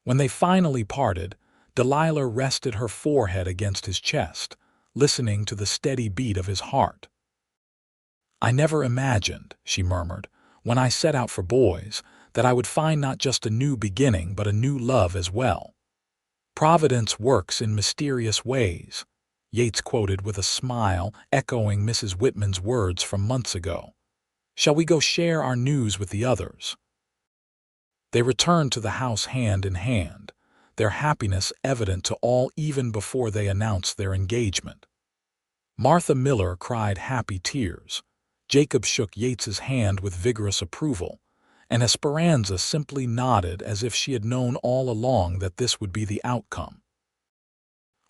When they finally parted, Delilah rested her forehead against his chest, listening to the steady beat of his heart. "I never imagined," she murmured, "when I set out for Boise, that I would find not just a new beginning but a new love as well." "Providence works in mysterious ways," Yates quoted with a smile, echoing Mrs. Whitman's words from months ago. "Shall we go share our news with the others?" They returned to the house hand in hand, their happiness evident to all even before they announced their engagement. Martha Miller cried happy tears, Jacob shook Yates's hand with vigorous approval, and Esperanza simply nodded as if she had known all along that this would be the outcome.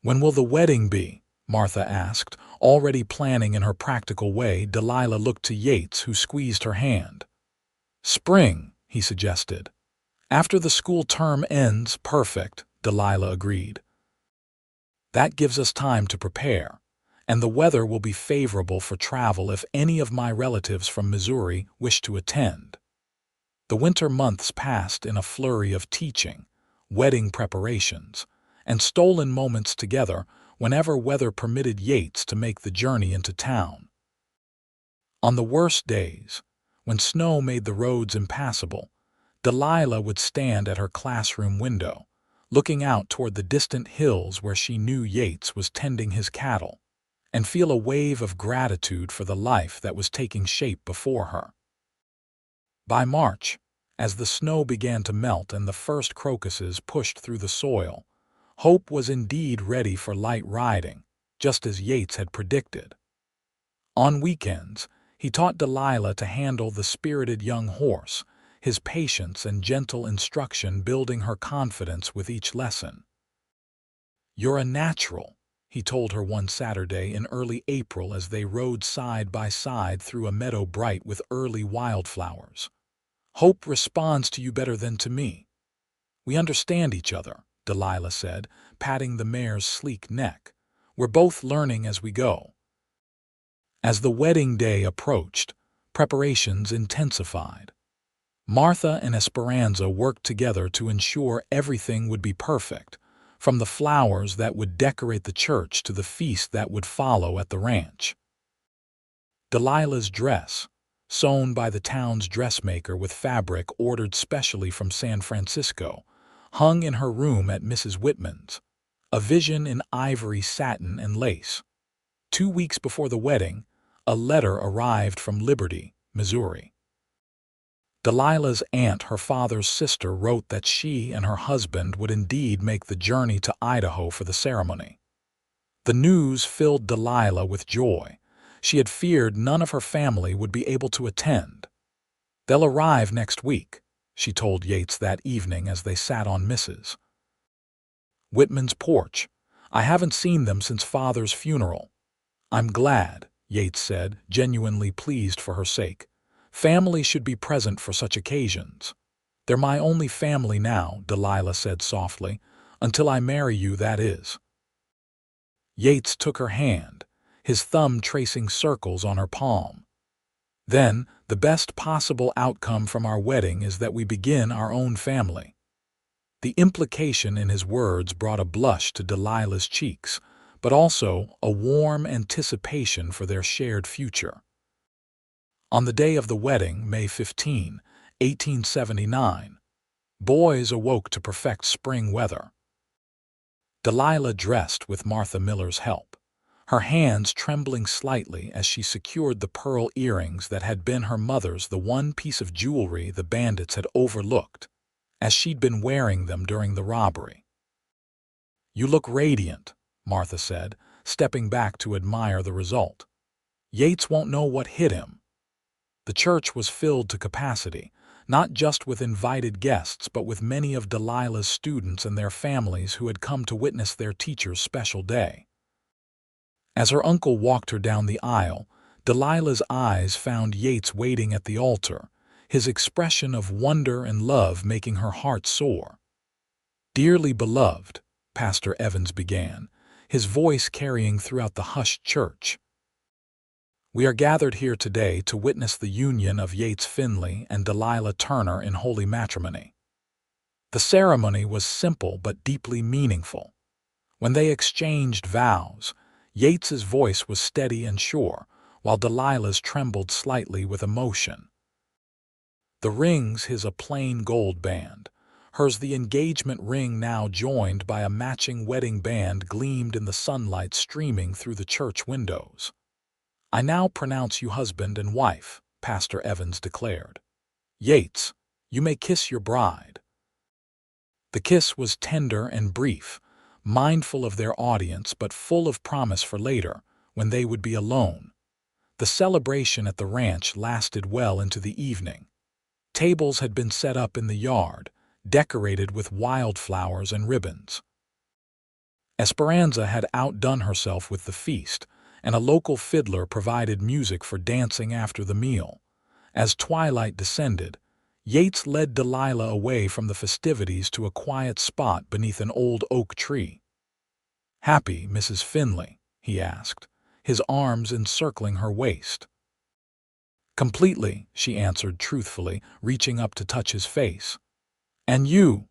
"When will the wedding be?" Martha asked, already planning in her practical way. Delilah looked to Yates, who squeezed her hand. "Spring," he suggested. "After the school term ends." "Perfect," Delilah agreed. "That gives us time to prepare, and the weather will be favorable for travel if any of my relatives from Missouri wish to attend." The winter months passed in a flurry of teaching, wedding preparations, and stolen moments together whenever weather permitted Yates to make the journey into town. On the worst days, when snow made the roads impassable, Delilah would stand at her classroom window, looking out toward the distant hills where she knew Yates was tending his cattle, and feel a wave of gratitude for the life that was taking shape before her. By March, as the snow began to melt and the first crocuses pushed through the soil, Hope was indeed ready for light riding, just as Yates had predicted. On weekends, he taught Delilah to handle the spirited young horse, his patience and gentle instruction building her confidence with each lesson. "You're a natural," he told her one Saturday in early April as they rode side by side through a meadow bright with early wildflowers. "Hope responds to you better than to me." "We understand each other," Delilah said, patting the mare's sleek neck. "We're both learning as we go." As the wedding day approached, preparations intensified. Martha and Esperanza worked together to ensure everything would be perfect, from the flowers that would decorate the church to the feast that would follow at the ranch. Delilah's dress, sewn by the town's dressmaker with fabric ordered specially from San Francisco, hung in her room at Mrs. Whitman's, a vision in ivory satin and lace. 2 weeks before the wedding, a letter arrived from Liberty, Missouri. Delilah's aunt, her father's sister, wrote that she and her husband would indeed make the journey to Idaho for the ceremony. The news filled Delilah with joy. She had feared none of her family would be able to attend. "They'll arrive next week," she told Yates that evening as they sat on Mrs. Whitman's porch. "I haven't seen them since Father's funeral." "I'm glad," Yates said, genuinely pleased for her sake. "Family should be present for such occasions." "They're my only family now," Delilah said softly. "Until I marry you, that is." Yates took her hand, his thumb tracing circles on her palm. "Then, the best possible outcome from our wedding is that we begin our own family." The implication in his words brought a blush to Delilah's cheeks, but also a warm anticipation for their shared future. On the day of the wedding, May 15, 1879, Boise awoke to perfect spring weather. Delilah dressed with Martha Miller's help, her hands trembling slightly as she secured the pearl earrings that had been her mother's, the one piece of jewelry the bandits had overlooked, as she'd been wearing them during the robbery. "You look radiant," Martha said, stepping back to admire the result. "Yates won't know what hit him." The church was filled to capacity, not just with invited guests but with many of Delilah's students and their families who had come to witness their teacher's special day. As her uncle walked her down the aisle, Delilah's eyes found Yates waiting at the altar, his expression of wonder and love making her heart soar. "Dearly beloved," Pastor Evans began, his voice carrying throughout the hushed church, "we are gathered here today to witness the union of Yates Finley and Delilah Turner in holy matrimony." The ceremony was simple but deeply meaningful. When they exchanged vows, Yates's voice was steady and sure, while Delilah's trembled slightly with emotion. The rings, his a plain gold band, hers the engagement ring now joined by a matching wedding band, gleamed in the sunlight streaming through the church windows. "I now pronounce you husband and wife," Pastor Evans declared. "Yates, you may kiss your bride." The kiss was tender and brief, mindful of their audience but full of promise for later, when they would be alone. The celebration at the ranch lasted well into the evening. Tables had been set up in the yard, decorated with wildflowers and ribbons. Esperanza had outdone herself with the feast, and a local fiddler provided music for dancing after the meal. As twilight descended, Yates led Delilah away from the festivities to a quiet spot beneath an old oak tree. "Happy, Mrs. Finley?" he asked, his arms encircling her waist. "Completely," she answered truthfully, reaching up to touch his face. "And you?"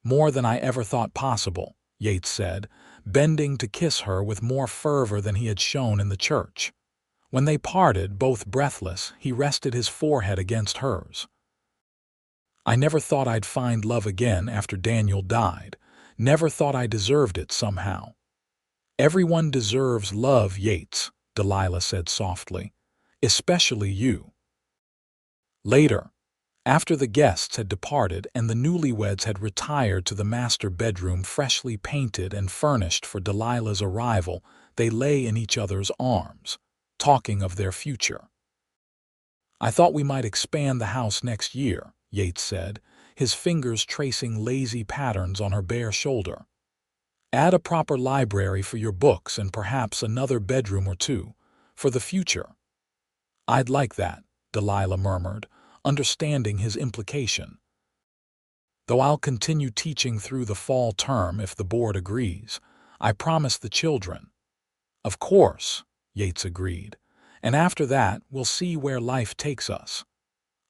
"More than I ever thought possible," Yates said, bending to kiss her with more fervor than he had shown in the church. When they parted, both breathless, he rested his forehead against hers. "I never thought I'd find love again after Daniel died. Never thought I deserved it somehow." "Everyone deserves love, Yates," Delilah said softly. "Especially you." Later, after the guests had departed and the newlyweds had retired to the master bedroom freshly painted and furnished for Delilah's arrival, they lay in each other's arms, talking of their future. "I thought we might expand the house next year," Yates said, his fingers tracing lazy patterns on her bare shoulder. "Add a proper library for your books and perhaps another bedroom or two, for the future." "I'd like that," Delilah murmured, understanding his implication. "Though I'll continue teaching through the fall term if the board agrees. I promise the children." "Of course," Yates agreed. "And after that, we'll see where life takes us."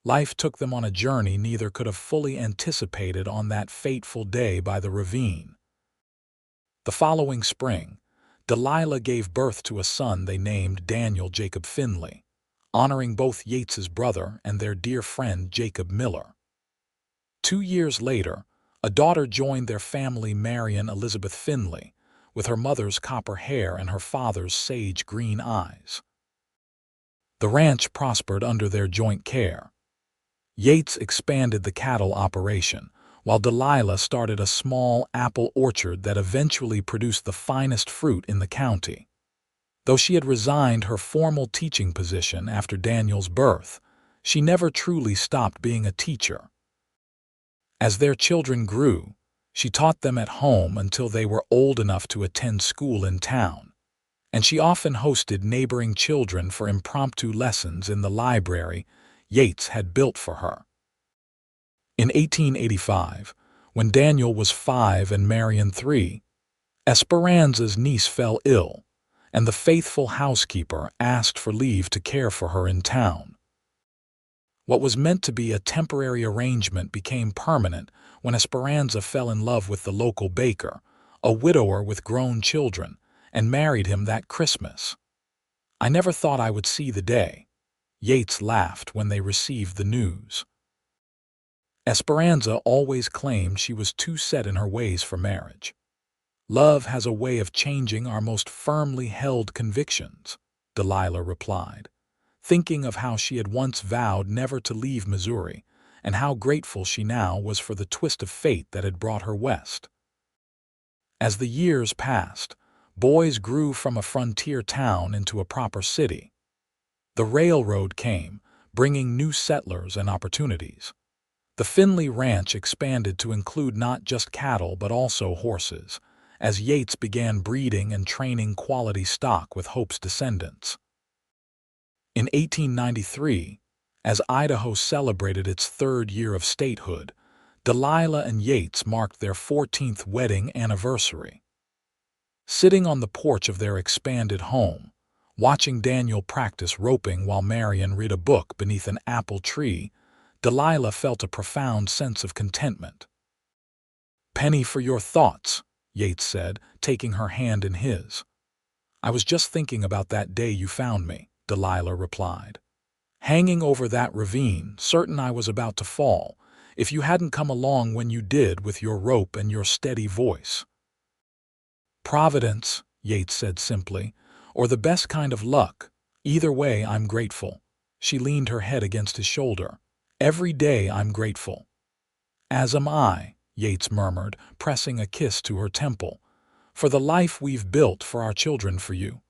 Life took them on a journey neither could have fully anticipated on that fateful day by the ravine. The following spring, Delilah gave birth to a son they named Daniel Jacob Finley, honoring both Yates's brother and their dear friend Jacob Miller. 2 years later, a daughter joined their family, Marion Elizabeth Finley, with her mother's copper hair and her father's sage green eyes. The ranch prospered under their joint care. Yates expanded the cattle operation, while Delilah started a small apple orchard that eventually produced the finest fruit in the county. Though she had resigned her formal teaching position after Daniel's birth, she never truly stopped being a teacher. As their children grew, she taught them at home until they were old enough to attend school in town, and she often hosted neighboring children for impromptu lessons in the library Yates had built for her. In 1885, when Daniel was 5 and Marion 3, Esperanza's niece fell ill, and the faithful housekeeper asked for leave to care for her in town. What was meant to be a temporary arrangement became permanent when Esperanza fell in love with the local baker, a widower with grown children, and married him that Christmas. "I never thought I would see the day," Yates laughed when they received the news. Esperanza always claimed she was too set in her ways for marriage. "Love has a way of changing our most firmly held convictions," Delilah replied, thinking of how she had once vowed never to leave Missouri and how grateful she now was for the twist of fate that had brought her west. As the years passed, Boise grew from a frontier town into a proper city. The railroad came, bringing new settlers and opportunities. The Finley ranch expanded to include not just cattle but also horses, as Yates began breeding and training quality stock with Hope's descendants. In 1893, as Idaho celebrated its third year of statehood, Delilah and Yates marked their 14th wedding anniversary. Sitting on the porch of their expanded home, watching Daniel practice roping while Marion read a book beneath an apple tree, Delilah felt a profound sense of contentment. "Penny for your thoughts," Yates said, taking her hand in his. "I was just thinking about that day you found me," Delilah replied. "Hanging over that ravine, certain I was about to fall, if you hadn't come along when you did with your rope and your steady voice." "Providence," Yates said simply, "or the best kind of luck. Either way, I'm grateful." She leaned her head against his shoulder. "Every day I'm grateful." "As am I," Yates murmured, pressing a kiss to her temple, "for the life we've built for our children for you."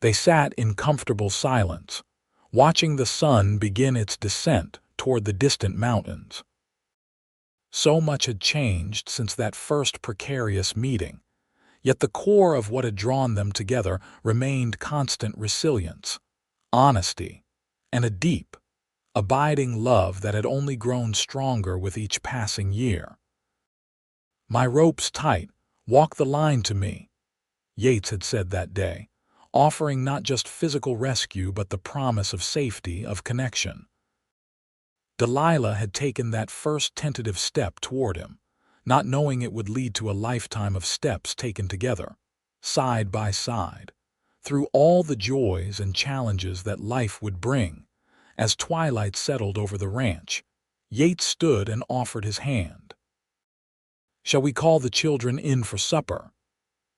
They sat in comfortable silence, watching the sun begin its descent toward the distant mountains. So much had changed since that first precarious meeting, yet the core of what had drawn them together remained constant resilience, honesty, and a deep, abiding love that had only grown stronger with each passing year. "My rope's tight, walk the line to me," Yates had said that day, offering not just physical rescue but the promise of safety, of connection. Delilah had taken that first tentative step toward him, not knowing it would lead to a lifetime of steps taken together, side by side, through all the joys and challenges that life would bring. As twilight settled over the ranch, Yates stood and offered his hand. "Shall we call the children in for supper?"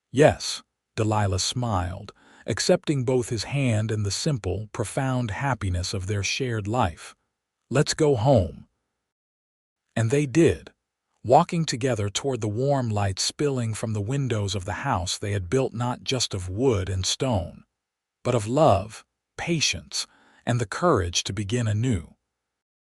"Yes," Delilah smiled, accepting both his hand and the simple, profound happiness of their shared life. "Let's go home." And they did, walking together toward the warm light spilling from the windows of the house they had built not just of wood and stone, but of love, patience, and the courage to begin anew.